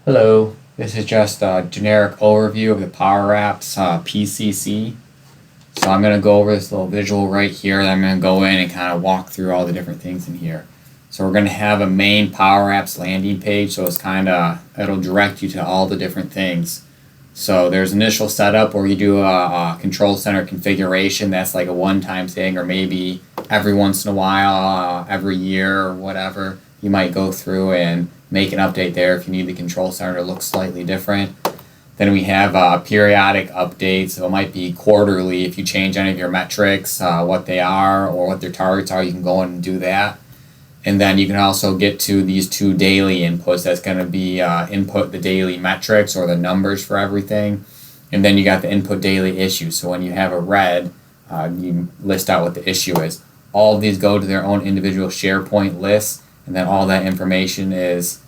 Hello, this is just a generic overview of the Power Apps PCC. So I'm going to go over this little visual right here. And I'm going to go in and kind of walk through all the different things in here. So we're going to have a main Power Apps landing page. So it'll direct you to all the different things. So there's initial setup where you do a control center configuration. That's like a one-time thing, or maybe every once in a while, every year or whatever, you might go through and make an update there if you need the control center to look slightly different. Then we have periodic updates. So it might be quarterly if you change any of your metrics, what they are or what their targets are. You can go in and do that. And then you can also get to these two daily inputs. That's going to be input the daily metrics or the numbers for everything. And then you got the input daily issue. So when you have a red, you list out what the issue is. All of these go to their own individual SharePoint lists, and then all that information is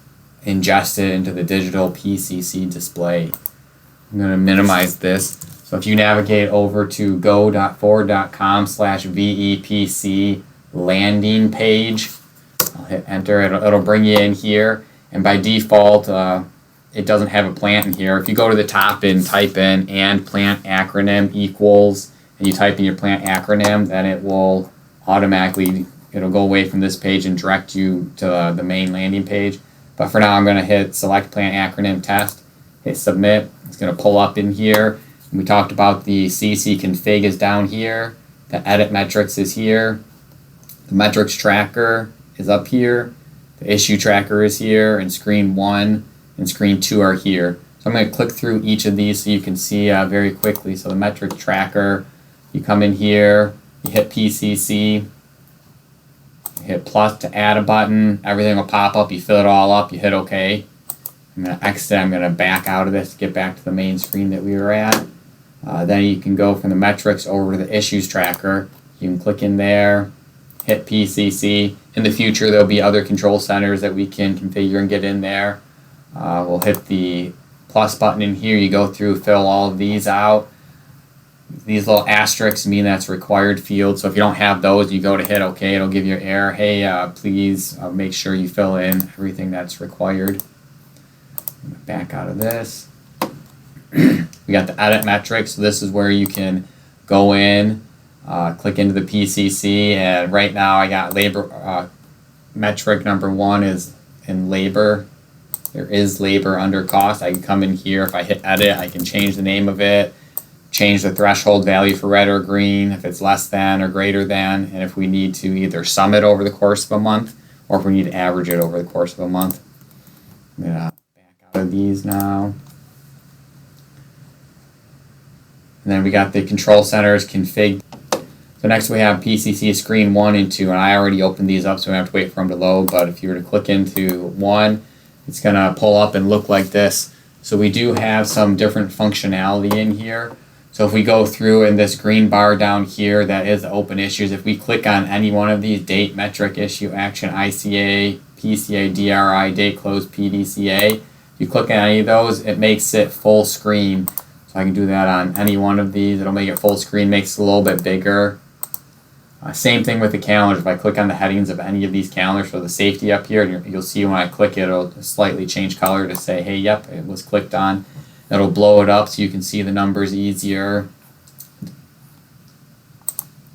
ingested into the digital PCC display. I'm going to minimize this. So if you navigate over to go.forward.com/VEPC landing page, I'll hit enter. It'll bring you in here, and by default, it doesn't have a plant in here. If you go to the top and type in and plant acronym equals, and you type in your plant acronym, then it will automatically, it'll go away from this page and direct you to the main landing page. But for now, I'm going to hit select plant acronym test, hit submit. It's going to pull up in here. We talked about the CC config is down here. The edit metrics is here. The metrics tracker is up here. The issue tracker is here, and screen 1 and screen 2 are here. So I'm going to click through each of these so you can see very quickly. So the metrics tracker, you come in here, you hit PCC, you hit plus to add a button, everything will pop up, you fill it all up, you hit OK. I'm going to exit, I'm going to back out of this to get back to the main screen that we were at. Then you can go from the metrics over to the issues tracker. You can click in there, hit PCC. In the future, there'll be other control centers that we can configure and get in there. We'll hit the plus button in here. You go through, fill all of these out. These little asterisks mean that's required field. So if you don't have those, you go to hit OK. It'll give you an error. Hey, please make sure you fill in everything that's required. Back out of this. We got the edit metrics. So this is where you can go in, click into the PCC, and right now I got labor metric number 1 is in labor. There is labor under cost. I can come in here. If I hit edit, I can change the name of it, change the threshold value for red or green, if it's less than or greater than, and if we need to either sum it over the course of a month or if we need to average it over the course of a month. I'm going to back out of these now. And then we got the control centers config. So next we have PCC screen 1 and 2, and I already opened these up so we don't have to wait for them to load, but if you were to click into 1, it's going to pull up and look like this. So we do have some different functionality in here. So if we go through in this green bar down here, that is the open issues. If we click on any one of these, date, metric, issue, action, ICA, PCA, DRI, date, close, PDCA, if you click on any of those, it makes it full screen. So I can do that on any one of these. It'll make it full screen, makes it a little bit bigger. Same thing with the calendars. If I click on the headings of any of these calendars for the safety up here, and you'll see when I click it, it'll slightly change color to say, hey, yep, it was clicked on. It'll blow it up so you can see the numbers easier.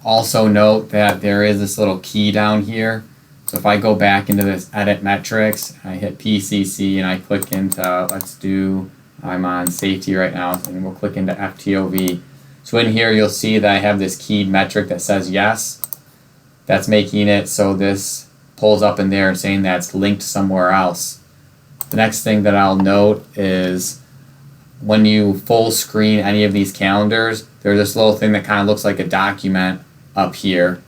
Also note that there is this little key down here. So if I go back into this edit metrics, I hit PCC and I click into, I'm on safety right now, and we'll click into FTOV. So in here you'll see that I have this keyed metric that says yes. That's making it so this pulls up in there and saying that's linked somewhere else. The next thing that I'll note is when you full screen any of these calendars, there's this little thing that kind of looks like a document up here.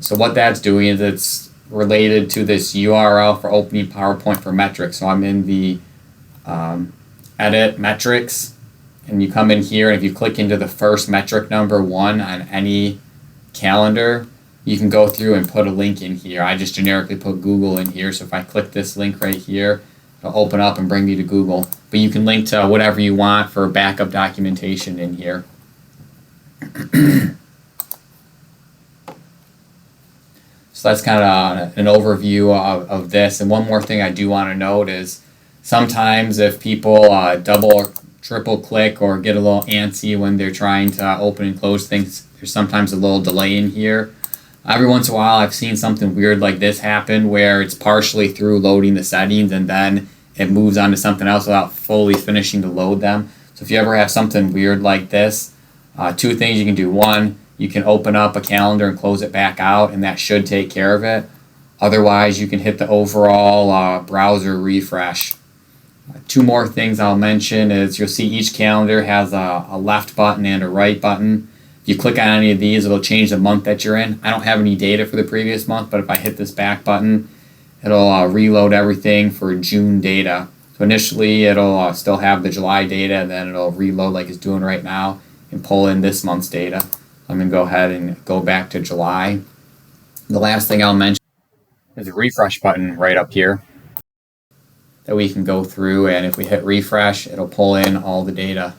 So what that's doing is it's related to this URL for opening PowerPoint for metrics. So I'm in the edit metrics, and you come in here, and if you click into the first metric number 1 on any calendar, you can go through and put a link in here. I just generically put Google in here, so if I click this link right here, it'll open up and bring me to Google. But you can link to whatever you want for backup documentation in here. So that's kind of an overview of this. And one more thing I do want to note is Sometimes if people double or triple click or get a little antsy when they're trying to open and close things, there's sometimes a little delay in here. Every once in a while I've seen something weird like this happen where it's partially through loading the settings and then it moves on to something else without fully finishing to load them. So if you ever have something weird like this, two things you can do. One, you can open up a calendar and close it back out, and that should take care of it. Otherwise, you can hit the overall browser refresh. Two more things I'll mention is you'll see each calendar has a left button and a right button. If you click on any of these, it'll change the month that you're in. I don't have any data for the previous month, but if I hit this back button, it'll reload everything for June data. So initially, it'll still have the July data, and then it'll reload like it's doing right now and pull in this month's data. I'm going to go ahead and go back to July. The last thing I'll mention is a refresh button right up here that we can go through, and if we hit refresh, it'll pull in all the data